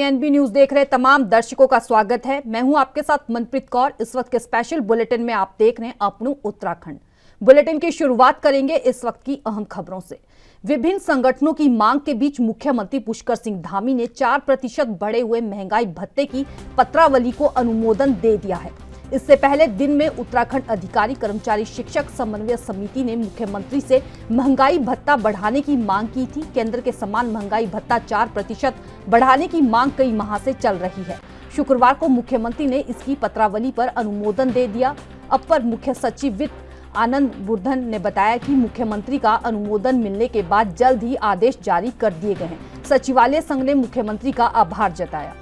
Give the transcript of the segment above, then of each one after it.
ANB news देख रहे तमाम दर्शकों का स्वागत है। मैं हूं आपके साथ मनप्रीत कौर। इस वक्त के स्पेशल बुलेटिन में आप देख रहे हैं अपनू उत्तराखंड। बुलेटिन की शुरुआत करेंगे इस वक्त की अहम खबरों से। विभिन्न संगठनों की मांग के बीच मुख्यमंत्री पुष्कर सिंह धामी ने 4% बढ़े हुए महंगाई भत्ते की पत्रावली को अनुमोदन दे दिया है। इससे पहले दिन में उत्तराखंड अधिकारी कर्मचारी शिक्षक समन्वय समिति ने मुख्यमंत्री से महंगाई भत्ता बढ़ाने की मांग की थी। केंद्र के समान महंगाई भत्ता 4% बढ़ाने की मांग कई माह से चल रही है। शुक्रवार को मुख्यमंत्री ने इसकी पत्रावली पर अनुमोदन दे दिया। अपर मुख्य सचिव वित्त आनंद वर्धन ने बताया कि मुख्यमंत्री का अनुमोदन मिलने के बाद जल्द ही आदेश जारी कर दिए गए हैं। सचिवालय संघ ने मुख्यमंत्री का आभार जताया।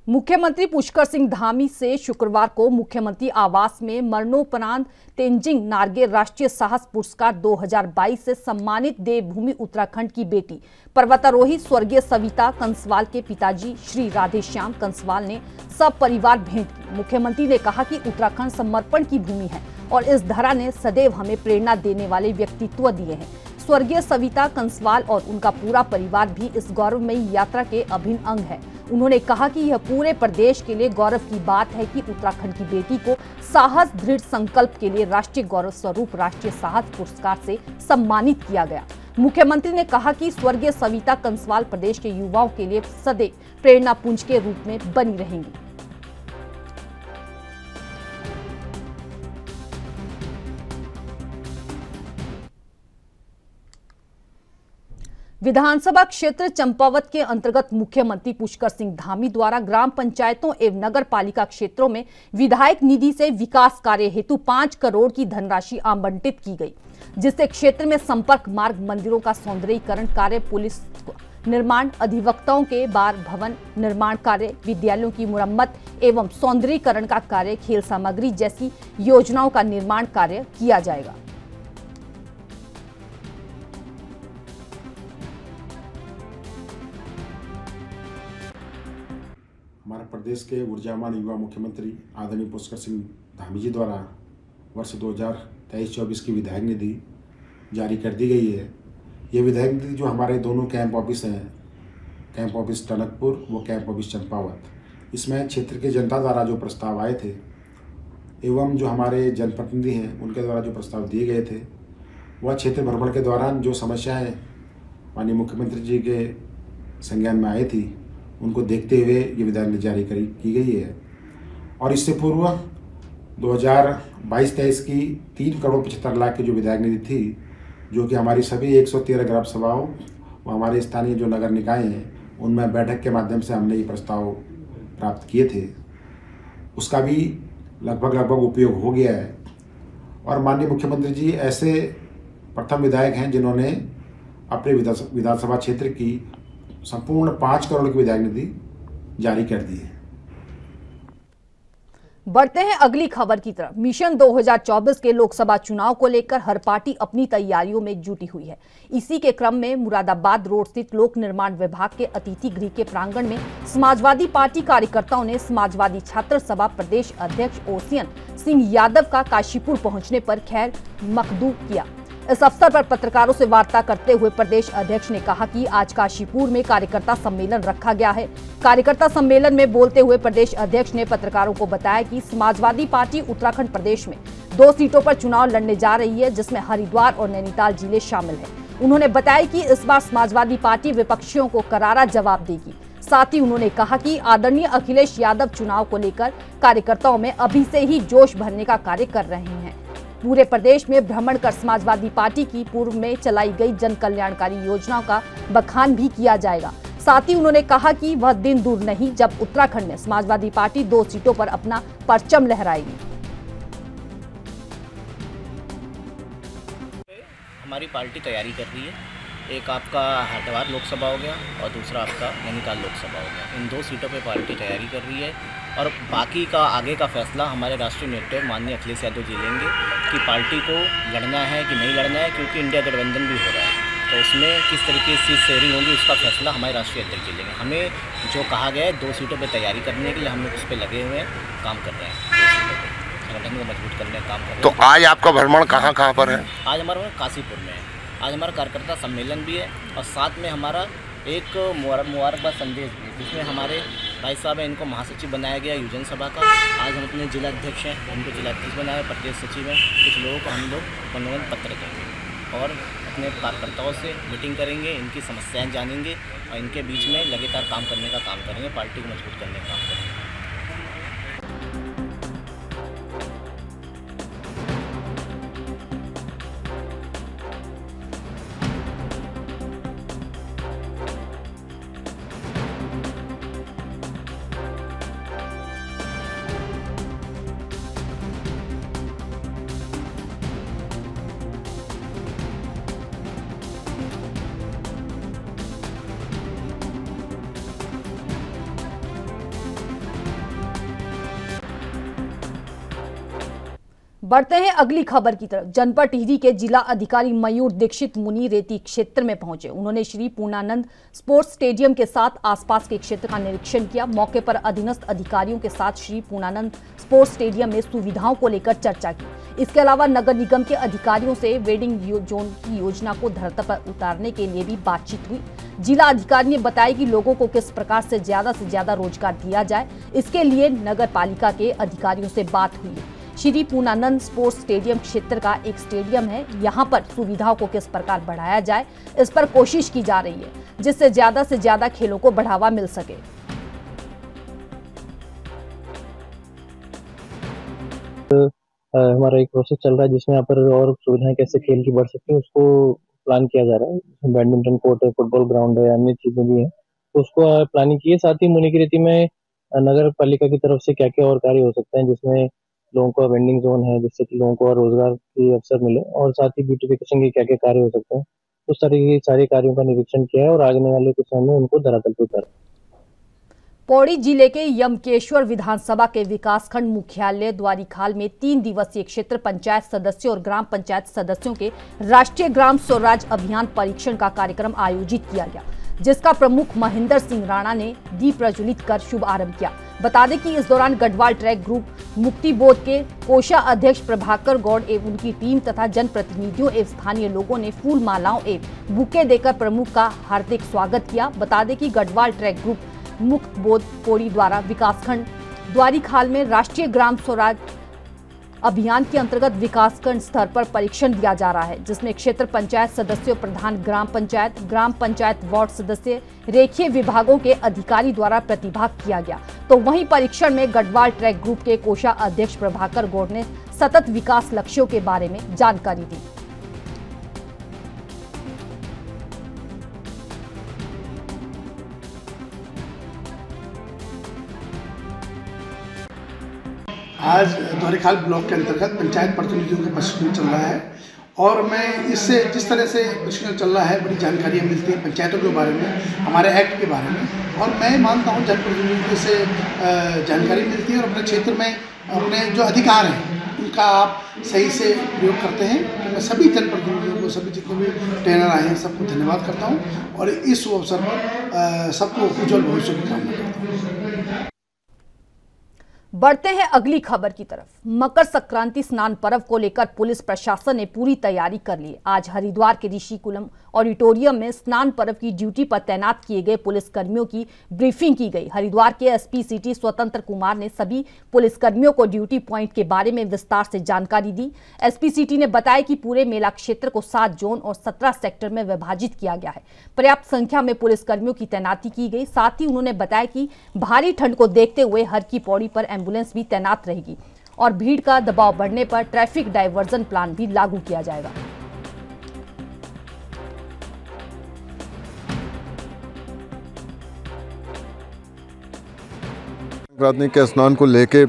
मुख्यमंत्री पुष्कर सिंह धामी से शुक्रवार को मुख्यमंत्री आवास में मरणोपरांत तेंजिंग नार्गे राष्ट्रीय साहस पुरस्कार 2022 से सम्मानित देवभूमि उत्तराखंड की बेटी पर्वतारोही स्वर्गीय सविता कंसवाल के पिताजी श्री राधेश्याम कंसवाल ने सब परिवार भेंट की। मुख्यमंत्री ने कहा कि उत्तराखंड समर्पण की भूमि है और इस धरा ने सदैव हमें प्रेरणा देने वाले व्यक्तित्व दिए हैं। स्वर्गीय सविता कंसवाल और उनका पूरा परिवार भी इस गौरवमयी यात्रा के अभिन्न अंग है। उन्होंने कहा कि यह पूरे प्रदेश के लिए गौरव की बात है कि उत्तराखंड की बेटी को साहस दृढ़ संकल्प के लिए राष्ट्रीय गौरव स्वरूप राष्ट्रीय साहस पुरस्कार से सम्मानित किया गया। मुख्यमंत्री ने कहा कि स्वर्गीय सविता कंसवाल प्रदेश के युवाओं के लिए सदैव प्रेरणा पुंज के रूप में बनी रहेंगी। विधानसभा क्षेत्र चंपावत के अंतर्गत मुख्यमंत्री पुष्कर सिंह धामी द्वारा ग्राम पंचायतों एवं नगर पालिका क्षेत्रों में विधायक निधि से विकास कार्य हेतु 5 करोड़ की धनराशि आवंटित की गई, जिससे क्षेत्र में संपर्क मार्ग, मंदिरों का सौंदर्यीकरण कार्य, पुलिस निर्माण, अधिवक्ताओं के बार भवन निर्माण कार्य, विद्यालयों की मुरम्मत एवं सौंदर्यीकरण का कार्य, खेल सामग्री जैसी योजनाओं का निर्माण कार्य किया जाएगा। हमारे प्रदेश के ऊर्जावान युवा मुख्यमंत्री आदरणीय पुष्कर सिंह धामी जी द्वारा वर्ष 2023-24 की विधायक निधि जारी कर दी गई है। ये विधायक निधि जो हमारे दोनों कैंप ऑफिस हैं, कैंप ऑफिस टनकपुर व कैंप ऑफिस चंपावत, इसमें क्षेत्र के जनता द्वारा जो प्रस्ताव आए थे एवं जो हमारे जनप्रतिनिधि हैं उनके द्वारा जो प्रस्ताव दिए गए थे, वह क्षेत्र भ्रमण के दौरान जो समस्याएँ माननीय मुख्यमंत्री जी के संज्ञान में आई थी, उनको देखते हुए ये विधायक निधि जारी की गई है। और इससे पूर्व 2022-23 की 3 करोड़ 75 लाख की जो विधायक निधि थी, जो कि हमारी सभी 113 ग्राम सभाओं व हमारे स्थानीय जो नगर निकाय हैं उनमें बैठक के माध्यम से हमने ये प्रस्ताव प्राप्त किए थे, उसका भी लगभग उपयोग हो गया है। और माननीय मुख्यमंत्री जी ऐसे प्रथम विधायक हैं जिन्होंने अपने विधानसभा क्षेत्र की संपूर्ण 5 करोड़ की विधायक निधि जारी कर दी है। बढ़ते हैं अगली खबर की तरफ। मिशन 2024 के लोकसभा चुनाव को लेकर हर पार्टी अपनी तैयारियों में जुटी हुई है। इसी के क्रम में मुरादाबाद रोड स्थित लोक निर्माण विभाग के अतिथि गृह के प्रांगण में समाजवादी पार्टी कार्यकर्ताओं ने समाजवादी छात्र सभा प्रदेश अध्यक्ष ओसियन सिंह यादव का काशीपुर पहुंचने पर खैर मकदूम किया। इस अवसर पर पत्रकारों से वार्ता करते हुए प्रदेश अध्यक्ष ने कहा कि आज काशीपुर में कार्यकर्ता सम्मेलन रखा गया है। कार्यकर्ता सम्मेलन में बोलते हुए प्रदेश अध्यक्ष ने पत्रकारों को बताया कि समाजवादी पार्टी उत्तराखंड प्रदेश में 2 सीटों पर चुनाव लड़ने जा रही है, जिसमें हरिद्वार और नैनीताल जिले शामिल हैं। उन्होंने बताया कि इस बार समाजवादी पार्टी विपक्षियों को करारा जवाब देगी। साथ ही उन्होंने कहा कि आदरणीय अखिलेश यादव चुनाव को लेकर कार्यकर्ताओं में अभी से ही जोश भरने का कार्य कर रहे हैं। पूरे प्रदेश में भ्रमण कर समाजवादी पार्टी की पूर्व में चलाई गई जन कल्याणकारी योजनाओं का बखान भी किया जाएगा। साथ ही उन्होंने कहा कि वह दिन दूर नहीं जब उत्तराखंड में समाजवादी पार्टी 2 सीटों पर अपना परचम लहराएगी। हमारी पार्टी तैयारी कर रही है। एक आपका हरिद्वार लोकसभा हो गया और दूसरा आपका नैनीताल लोकसभा हो गया। इन 2 सीटों पे पार्टी तैयारी कर रही है और बाकी का आगे का फैसला हमारे राष्ट्रीय नेता माननीय अखिलेश यादव जी लेंगे कि पार्टी को लड़ना है कि नहीं लड़ना है, क्योंकि इंडिया गठबंधन भी हो रहा है तो उसमें किस तरीके से शेयरिंग होगी उसका फैसला हमारे राष्ट्रीय अध्यक्ष जी लेंगे। हमें जो कहा गया है 2 सीटों पर तैयारी करने के लिए हम लोग उस पर लगे हुए हैं, काम कर रहे हैं। संगठन को मजबूत करने का काम कर रहे हैं। तो आज आपका भ्रमण कहाँ कहाँ पर है? आज हमारा काशीपुर में है। आज हमारा कार्यकर्ता सम्मेलन भी है और साथ में हमारा एक मुबारकबाद संदेश भी, जिसमें हमारे भाई साहब हैं, इनको महासचिव बनाया गया युवजन सभा का। आज हम अपने जिला अध्यक्ष हैं, उनको जिला अध्यक्ष बनाया, प्रदेश सचिव हैं। कुछ लोगों को हम लोग मनोनयन पत्र देंगे और अपने कार्यकर्ताओं से मीटिंग करेंगे, इनकी समस्याएं जानेंगे और इनके बीच में लगातार काम करने का काम करेंगे, पार्टी को मजबूत करने का काम करेंगे। बढ़ते हैं अगली खबर की तरफ। जनपद टिहरी के जिला अधिकारी मयूर दीक्षित मुनि रेती क्षेत्र में पहुंचे। उन्होंने श्री पूर्णानंद स्पोर्ट्स स्टेडियम के साथ आसपास के क्षेत्र का निरीक्षण किया। मौके पर अधीनस्थ अधिकारियों के साथ श्री पूर्णानंद स्पोर्ट्स स्टेडियम में सुविधाओं को लेकर चर्चा की। इसके अलावा नगर निगम के अधिकारियों से वेडिंग जोन की योजना को धरातल पर उतारने के लिए भी बातचीत हुई। जिला अधिकारी ने बताया कि लोगों को किस प्रकार से ज्यादा रोजगार दिया जाए, इसके लिए नगर पालिका के अधिकारियों से बात हुई है। श्री पूर्णानंद स्पोर्ट्स स्टेडियम क्षेत्र का एक स्टेडियम है, यहाँ पर सुविधाओं को किस प्रकार बढ़ाया जाए, इस पर कोशिश की जा रही है, जिससे ज्यादा खेलों को बढ़ावा मिल सके। हमारा एक प्रोसेस चल रहा है जिसमें यहाँ पर और सुविधाएं कैसे खेल की बढ़ सकती है उसको प्लान किया जा रहा है। बैडमिंटन कोर्ट है, फुटबॉल ग्राउंड है, अन्य चीजें भी हैं, तो उसको प्लानिंग की है। साथ ही मुनि की रेती में नगर पालिका की तरफ से क्या क्या और कार्य हो सकते हैं, जिसमें लोगों का वेंडिंग जोन है जिससे कि लोगों को रोजगार के अवसर मिले, और साथ ही ब्यूटिफिकेशन के क्या क्या कार्य हो सकते हैं, उस तरह के सारे कार्यों का निरीक्षण किया है और आने वाले कुछ समय में उनको धरातल पर उतारा। पौड़ी जिले के यमकेश्वर विधानसभा के विकासखंड मुख्यालय द्वारीखाल में 3 दिवसीय क्षेत्र पंचायत सदस्यों और ग्राम पंचायत सदस्यों के राष्ट्रीय ग्राम स्वराज अभियान परीक्षण का कार्यक्रम आयोजित किया गया, जिसका प्रमुख महेंद्र सिंह राणा ने दीप प्रज्वलित कर शुभारंभ किया। बता दें कि इस दौरान गढ़वाल ट्रैक ग्रुप मुक्ति बोध के कोषा अध्यक्ष प्रभाकर गौड़ एवं उनकी टीम तथा जनप्रतिनिधियों एवं स्थानीय लोगों ने फूल मालाओं एवं बुके देकर प्रमुख का हार्दिक स्वागत किया। बता दें कि गढ़वाल ट्रैक ग्रुप मुक्त बोध पौड़ी द्वारा विकासखंड द्वारीखाल में राष्ट्रीय ग्राम स्वराज अभियान के अंतर्गत विकासखंड स्तर पर परीक्षण दिया जा रहा है, जिसमें क्षेत्र पंचायत सदस्यों, प्रधान ग्राम पंचायत वार्ड सदस्य, रेखीय विभागों के अधिकारी द्वारा प्रतिभाग किया गया। तो वहीं परीक्षण में गढ़वाल ट्रैक ग्रुप के कोषा अध्यक्ष प्रभाकर गौड़ ने सतत विकास लक्ष्यों के बारे में जानकारी दी। आज द्वारीखाल ब्लॉक के अंतर्गत पंचायत प्रतिनिधियों का प्रशिक्षण चल रहा है और मैं इससे जिस तरह से प्रशिक्षण चल रहा है बड़ी जानकारियाँ मिलती हैं पंचायतों के बारे में, हमारे एक्ट के बारे में, और मैं मानता हूँ जनप्रतिनिधियों से जानकारी मिलती है और अपने क्षेत्र में अपने जो अधिकार हैं उनका आप सही से प्रयोग करते हैं। तो मैं सभी जनप्रतिनिधियों को, सभी जितने भी ट्रेनर आए हैं सबको धन्यवाद करता हूँ और इस अवसर पर सबको उज्जवल भविष्य की कामना करता हूँ। बढ़ते हैं अगली खबर की तरफ। मकर संक्रांति स्नान पर्व को लेकर पुलिस प्रशासन ने पूरी तैयारी कर ली। आज हरिद्वार के ऋषिकुलम ऑडिटोरियम में स्नान पर्व की ड्यूटी पर तैनात किए गए पुलिसकर्मियों की ब्रीफिंग की गई। हरिद्वार के एसपी सिटी स्वतंत्र कुमार ने सभी पुलिसकर्मियों को ड्यूटी पॉइंट के बारे में विस्तार से जानकारी दी। एसपी सिटी ने बताया कि पूरे मेला क्षेत्र को 7 जोन और 17 सेक्टर में विभाजित किया गया है। पर्याप्त संख्या में पुलिसकर्मियों की तैनाती की गई। साथ ही उन्होंने बताया कि भारी ठंड को देखते हुए हर की पौड़ी पर एम्बुलेंस भी तैनात रहेगी और भीड़ का दबाव बढ़ने पर ट्रैफिक डायवर्जन प्लान भी लागू किया जाएगा। संक्रांति के स्नान को लेके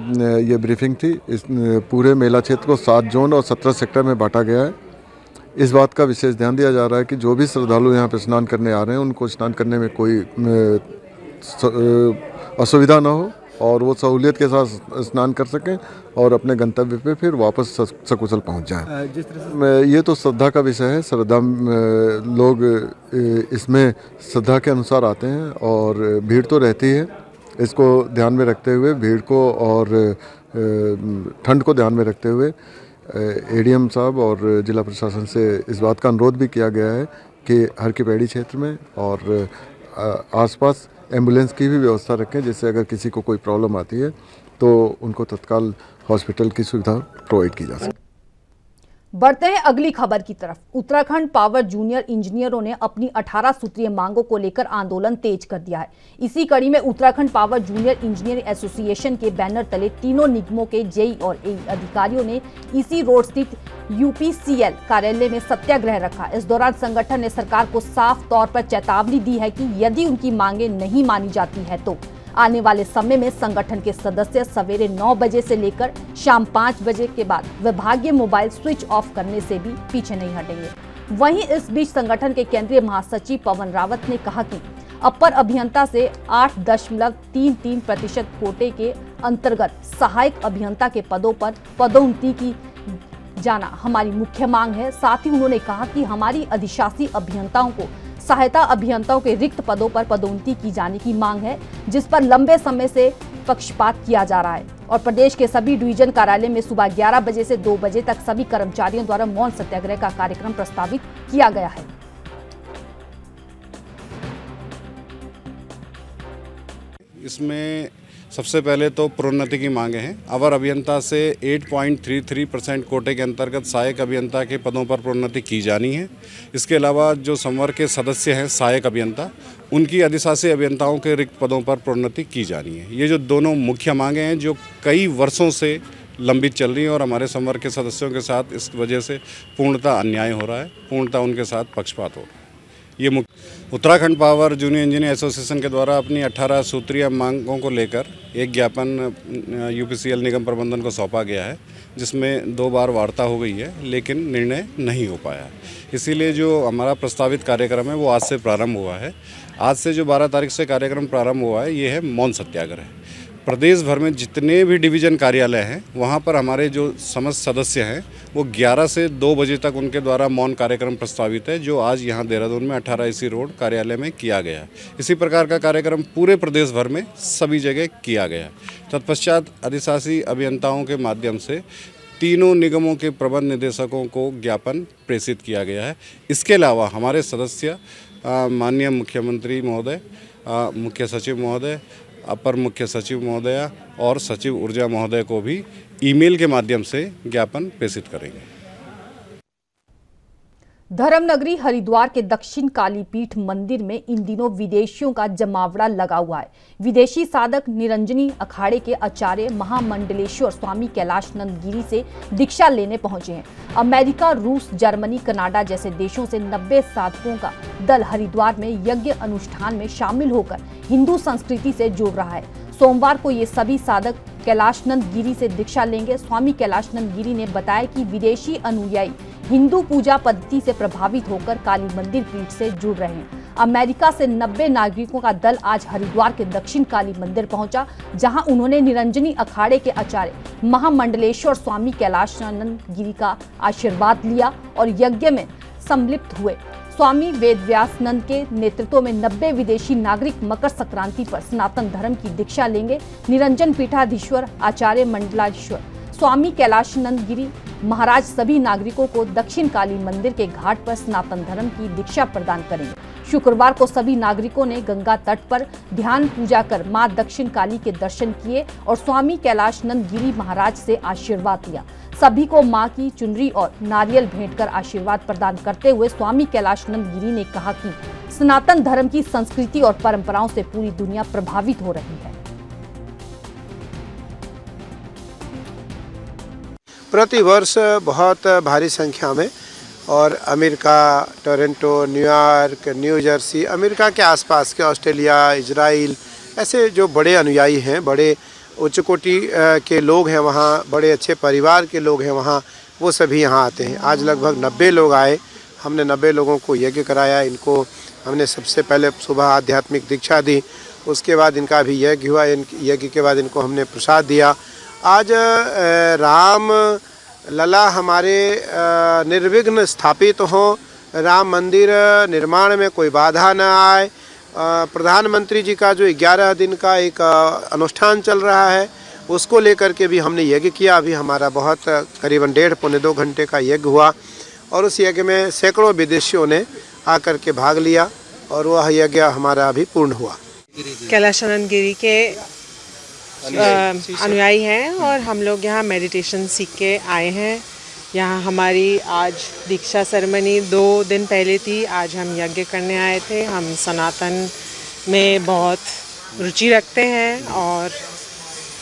ये ब्रीफिंग थी। इस पूरे मेला क्षेत्र को 7 जोन और 17 सेक्टर में बांटा गया है। इस बात का विशेष ध्यान दिया जा रहा है कि जो भी श्रद्धालु यहाँ पे स्नान करने आ रहे हैं उनको स्नान करने में कोई असुविधा ना हो और वो सहूलियत के साथ स्नान कर सकें और अपने गंतव्य पे फिर वापस सकुशल पहुँच जाएं। जिस तरह से ये तो श्रद्धा का विषय है। श्रद्धा लोग इसमें श्रद्धा के अनुसार आते हैं और भीड़ तो रहती है, इसको ध्यान में रखते हुए, भीड़ को और ठंड को ध्यान में रखते हुए एडीएम साहब और जिला प्रशासन से इस बात का अनुरोध भी किया गया है कि हर की पैड़ी क्षेत्र में और आसपास एम्बुलेंस की भी व्यवस्था रखें, जिससे अगर किसी को कोई प्रॉब्लम आती है तो उनको तत्काल हॉस्पिटल की सुविधा प्रोवाइड की जा सके। बढ़ते हैं अगली खबर की तरफ। उत्तराखंड पावर जूनियर इंजीनियरों ने अपनी 18 सूत्रीय मांगों को लेकर आंदोलन तेज कर दिया है। इसी कड़ी में Uttarakhand power junior engineer association के बैनर तले तीनों निगमों के जेई और एई अधिकारियों ने इसी रोड स्थित यूपीसीएल कार्यालय में सत्याग्रह रखा। इस दौरान संगठन ने सरकार को साफ तौर पर चेतावनी दी है कि यदि उनकी मांगे नहीं मानी जाती है तो आने वाले समय में संगठन के सदस्य सवेरे 9 बजे से लेकर शाम 5 बजे के बाद विभागीय मोबाइल स्विच ऑफ करने से भी पीछे नहीं हटेंगे। वहीं इस बीच संगठन के केंद्रीय महासचिव पवन रावत ने कहा कि अपर अभियंता से 8.33% कोटे के अंतर्गत सहायक अभियंता के पदों पर पदोन्नति की जाना हमारी मुख्य मांग है। साथ ही उन्होंने कहा कि हमारी अधिशासी अभियंताओं को सहायता अभियंताओं के रिक्त पदों पर पदोन्नति की जाने की मांग है, जिस पर लंबे समय से पक्षपात किया जा रहा है। और प्रदेश के सभी डिवीजन कार्यालय में सुबह 11 बजे से 2 बजे तक सभी कर्मचारियों द्वारा मौन सत्याग्रह का कार्यक्रम प्रस्तावित किया गया है। इसमें सबसे पहले तो प्रोन्नति की मांगे हैं। अवर अभियंता से 8.33% कोटे के अंतर्गत सहायक अभियंता के पदों पर प्रोन्नति की जानी है। इसके अलावा जो संवर्ग के सदस्य हैं सहायक अभियंता, उनकी अधिशासी अभियंताओं के रिक्त पदों पर प्रोन्नति की जानी है। ये जो दोनों मुख्य मांगे हैं जो कई वर्षों से लंबित चल रही है और हमारे संवर्ग के सदस्यों के साथ इस वजह से पूर्णतः अन्याय हो रहा है, पूर्णतः उनके साथ पक्षपात हो रहा है। ये Uttarakhand power junior engineer association के द्वारा अपनी 18 सूत्रीय मांगों को लेकर एक ज्ञापन यूपीसीएल निगम प्रबंधन को सौंपा गया है, जिसमें 2 बार वार्ता हो गई है लेकिन निर्णय नहीं हो पाया है। इसीलिए जो हमारा प्रस्तावित कार्यक्रम है वो आज से प्रारंभ हुआ है। आज से जो 12 तारीख से कार्यक्रम प्रारंभ हुआ है ये है मौन सत्याग्रह। प्रदेश भर में जितने भी डिवीज़न कार्यालय हैं वहाँ पर हमारे जो समस्त सदस्य हैं वो 11 से 2 बजे तक उनके द्वारा मौन कार्यक्रम प्रस्तावित है, जो आज यहाँ देहरादून में 18 इसी रोड कार्यालय में किया गया है। इसी प्रकार का कार्यक्रम पूरे प्रदेश भर में सभी जगह किया गया है। तत्पश्चात अधिशासी अभियंताओं के माध्यम से तीनों निगमों के प्रबंध निदेशकों को ज्ञापन प्रेषित किया गया है। इसके अलावा हमारे सदस्य माननीय मुख्यमंत्री महोदय, मुख्य सचिव महोदय, अपर मुख्य सचिव महोदया और सचिव ऊर्जा महोदय को भी ईमेल के माध्यम से ज्ञापन प्रेषित करेंगे। धर्मनगरी हरिद्वार के दक्षिण काली पीठ मंदिर में इन दिनों विदेशियों का जमावड़ा लगा हुआ है। विदेशी साधक निरंजनी अखाड़े के आचार्य महामंडलेश्वर स्वामी कैलाश नंद गिरी से दीक्षा लेने पहुंचे हैं। अमेरिका, रूस, जर्मनी, कनाडा जैसे देशों से 90 साधकों का दल हरिद्वार में यज्ञ अनुष्ठान में शामिल होकर हिंदू संस्कृति से जुड़ रहा है। सोमवार को ये सभी साधक कैलाशनंद गिरी से दीक्षा लेंगे। स्वामी कैलाशनंद गिरी ने बताया कि विदेशी अनुयायी हिंदू पूजा पद्धति से प्रभावित होकर काली मंदिर पीठ से जुड़ रहे हैं। अमेरिका से 90 नागरिकों का दल आज हरिद्वार के दक्षिण काली मंदिर पहुंचा, जहां उन्होंने निरंजनी अखाड़े के आचार्य महामंडलेश्वर स्वामी कैलाशनंद गिरी का आशीर्वाद लिया और यज्ञ में सम्मिलित हुए। स्वामी वेदव्यासनंद के नेतृत्व में 90 विदेशी नागरिक मकर संक्रांति पर सनातन धर्म की दीक्षा लेंगे। निरंजन पीठाधीश्वर आचार्य मंडलेश्वर स्वामी कैलाशनंद गिरी महाराज सभी नागरिकों को दक्षिण काली मंदिर के घाट पर सनातन धर्म की दीक्षा प्रदान करेंगे। शुक्रवार को सभी नागरिकों ने गंगा तट पर ध्यान पूजा कर मां दक्षिण काली के दर्शन किए और स्वामी कैलाशनंद गिरी महाराज से आशीर्वाद लिया। सभी को मां की चुनरी और नारियल भेंट कर आशीर्वाद प्रदान करते हुए स्वामी कैलाशनंद गिरी ने कहा कि सनातन धर्म की संस्कृति और परंपराओं से पूरी दुनिया प्रभावित हो रही है। प्रति वर्ष बहुत भारी संख्या में और America, Toronto, New York, new Jersey, America के आसपास के ऑस्ट्रेलिया, इजराइल, ऐसे जो बड़े अनुयायी हैं, बड़े उच्च कोटि के लोग हैं वहाँ, बड़े अच्छे परिवार के लोग हैं वहाँ, वो सभी यहाँ आते हैं। आज लगभग 90 लोग आए। हमने 90 लोगों को यज्ञ कराया। इनको हमने सबसे पहले सुबह आध्यात्मिक दीक्षा दी, उसके बाद इनका भी यज्ञ हुआ। यज्ञ के बाद इनको हमने प्रसाद दिया। आज राम लला हमारे निर्विघ्न स्थापित हों, राम मंदिर निर्माण में कोई बाधा न आए, प्रधानमंत्री जी का जो 11 दिन का एक अनुष्ठान चल रहा है उसको लेकर के भी हमने यज्ञ किया। अभी हमारा बहुत करीबन 1.5-पौने 2 घंटे का यज्ञ हुआ और उस यज्ञ में सैकड़ों विदेशियों ने आकर के भाग लिया और वह यज्ञ हमारा अभी पूर्ण हुआ। कैलाशानंद गिरी के अनुयायी हैं और हम लोग यहाँ मेडिटेशन सीख के आए हैं। यहाँ हमारी आज दीक्षा सेरेमनी 2 दिन पहले थी। आज हम यज्ञ करने आए थे। हम सनातन में बहुत रुचि रखते हैं और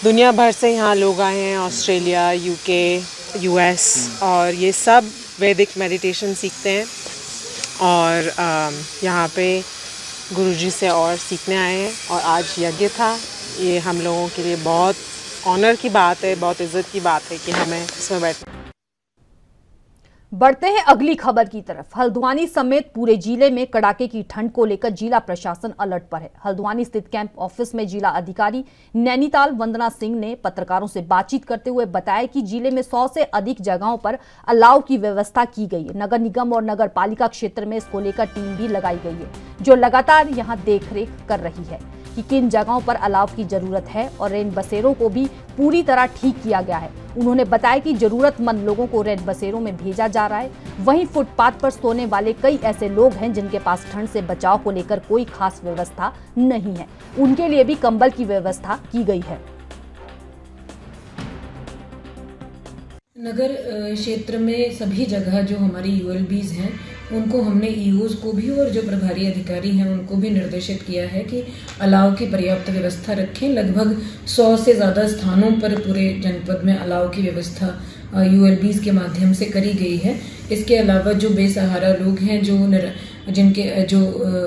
दुनिया भर से यहाँ लोग आए हैं, ऑस्ट्रेलिया, यूके, यूएस, और ये सब वैदिक मेडिटेशन सीखते हैं और यहाँ पे गुरुजी से और सीखने आए हैं। और आज यज्ञ था। ये हम लोगों के लिए बहुत ऑनर की बात है, बहुत इज्जत की बात है कि हमें इसमें बैठना। बढ़ते हैं अगली खबर की तरफ। हल्द्वानी समेत पूरे जिले में कड़ाके की ठंड को लेकर जिला प्रशासन अलर्ट पर है। हल्द्वानी स्थित कैंप ऑफिस में जिला अधिकारी नैनीताल वंदना सिंह ने पत्रकारों से बातचीत करते हुए बताया कि जिले में 100 से अधिक जगहों पर अलाव की व्यवस्था की गई है। नगर निगम और नगर पालिका क्षेत्र में इसको लेकर टीम भी लगाई गई है जो लगातार यहां देखरेख कर रही है कि किन जगहों पर अलाव की जरूरत है और रेन बसेरों को भी पूरी तरह ठीक किया गया है। उन्होंने बताया कि जरूरतमंद लोगों को रेन बसेरों में भेजा जा रहा है। वहीं फुटपाथ पर सोने वाले कई ऐसे लोग हैं जिनके पास ठंड से बचाव को लेकर कोई खास व्यवस्था नहीं है। उनके लिए भी कंबल की व्यवस्था की गई है। नगर क्षेत्र में सभी जगह जो हमारी यूएलबीज हैं उनको हमने ईओज को भी और जो प्रभारी अधिकारी हैं उनको भी निर्देशित किया है कि अलाव की पर्याप्त व्यवस्था रखें। लगभग 100 से ज़्यादा स्थानों पर पूरे जनपद में अलाव की व्यवस्था यूएलबीज के माध्यम से करी गई है। इसके अलावा जो बेसहारा लोग हैं जो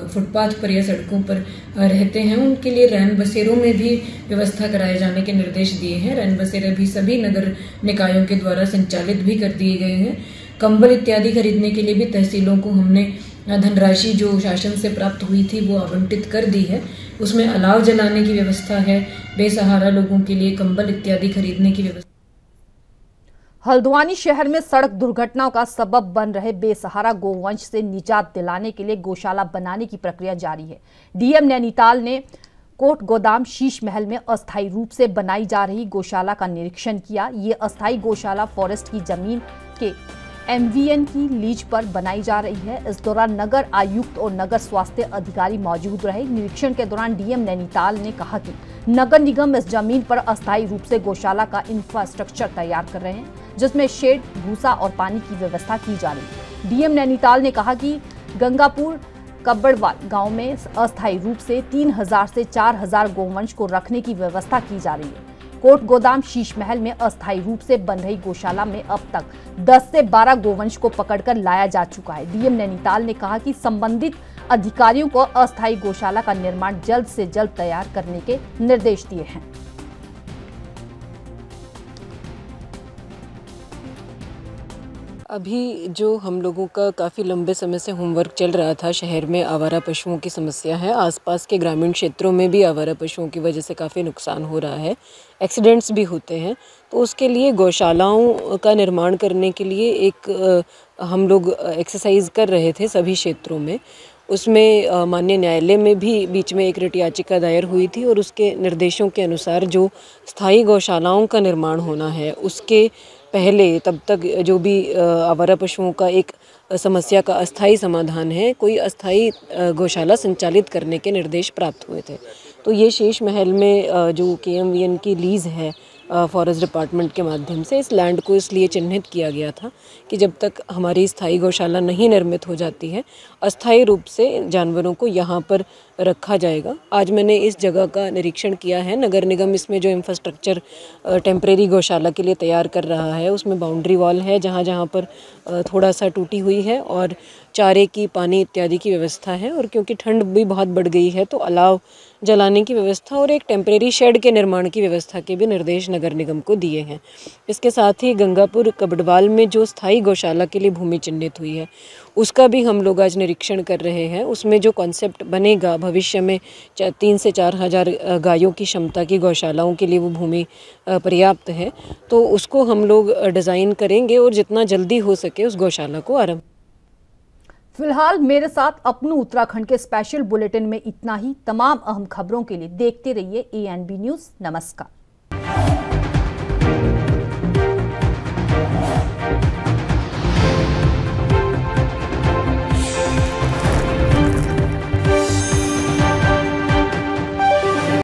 फुटपाथ पर या सड़कों पर रहते हैं उनके लिए रैन बसेरों में भी व्यवस्था कराए जाने के निर्देश दिए हैं। रैन बसेरे भी सभी नगर निकायों के द्वारा संचालित भी कर दिए गए हैं। कंबल इत्यादि खरीदने के लिए भी तहसीलों को हमने धनराशि जो शासन से प्राप्त हुई थी वो आवंटित कर दी है। उसमें अलाव जलाने की व्यवस्था है, बेसहारा लोगों के लिए कंबल इत्यादि खरीदने की व्यवस्था। हल्द्वानी शहर में सड़क दुर्घटनाओं का सबब बन रहे बेसहारा गोवंश से निजात दिलाने के लिए गौशाला बनाने की प्रक्रिया जारी है। डीएम नैनीताल ने कोट गोदाम शीश महल में अस्थायी रूप से बनाई जा रही गौशाला का निरीक्षण किया। ये अस्थायी गौशाला फॉरेस्ट की जमीन के MVN की लीज पर बनाई जा रही है। इस दौरान नगर आयुक्त और नगर स्वास्थ्य अधिकारी मौजूद रहे। निरीक्षण के दौरान डीएम नैनीताल ने कहा कि नगर निगम इस जमीन पर अस्थायी रूप से गौशाला का इंफ्रास्ट्रक्चर तैयार कर रहे हैं जिसमें शेड, भूसा और पानी की व्यवस्था की जा रही है। डीएम नैनीताल ने कहा कि गंगापुर कब्बड़वाल गांव में अस्थायी रूप से 3000 से 4000 गोवंश को रखने की व्यवस्था की जा रही है। कोट गोदाम शीश महल में अस्थायी रूप से बन रही गौशाला में अब तक 10 से 12 गोवंश को पकड़कर लाया जा चुका है। डीएम नैनीताल ने कहा कि संबंधित अधिकारियों को अस्थायी गौशाला का निर्माण जल्द से जल्द तैयार करने के निर्देश दिए हैं। अभी जो हम लोगों का काफ़ी लंबे समय से होमवर्क चल रहा था, शहर में आवारा पशुओं की समस्या है। आसपास के ग्रामीण क्षेत्रों में भी आवारा पशुओं की वजह से काफ़ी नुकसान हो रहा है, एक्सीडेंट्स भी होते हैं। तो उसके लिए गौशालाओं का निर्माण करने के लिए एक हम लोग एक्सरसाइज कर रहे थे सभी क्षेत्रों में। उसमें माननीय न्यायालय में भी बीच में एक रिट याचिका दायर हुई थी और उसके निर्देशों के अनुसार जो स्थायी गौशालाओं का निर्माण होना है उसके पहले तब तक जो भी आवारा पशुओं का एक समस्या का अस्थायी समाधान है, कोई अस्थायी गौशाला संचालित करने के निर्देश प्राप्त हुए थे। तो ये शीश महल में जो KMVN की लीज़ है फॉरेस्ट डिपार्टमेंट के माध्यम से, इस लैंड को इसलिए चिन्हित किया गया था कि जब तक हमारी स्थायी गौशाला नहीं निर्मित हो जाती है अस्थायी रूप से जानवरों को यहाँ पर रखा जाएगा। आज मैंने इस जगह का निरीक्षण किया है। नगर निगम इसमें जो इंफ्रास्ट्रक्चर टेम्परेरी गौशाला के लिए तैयार कर रहा है उसमें बाउंड्री वॉल है जहाँ जहाँ पर थोड़ा सा टूटी हुई है और चारे की, पानी इत्यादि की व्यवस्था है। और क्योंकि ठंड भी बहुत बढ़ गई है तो अलाव जलाने की व्यवस्था और एक टेम्परेरी शेड के निर्माण की व्यवस्था के भी निर्देश नगर निगम को दिए हैं। इसके साथ ही गंगापुर कब्बड़वाल में जो स्थायी गौशाला के लिए भूमि चिन्हित हुई है उसका भी हम लोग आज निरीक्षण कर रहे हैं। उसमें जो कॉन्सेप्ट बनेगा भविष्य में 3 से 4 हज़ार गायों की क्षमता की गौशालाओं के लिए वो भूमि पर्याप्त है, तो उसको हम लोग डिज़ाइन करेंगे और जितना जल्दी हो सके उस गौशाला को आरंभ। फिलहाल मेरे साथ अपनू उत्तराखंड के स्पेशल बुलेटिन में इतना ही। तमाम अहम खबरों के लिए देखते रहिए ANB न्यूज़। नमस्कार।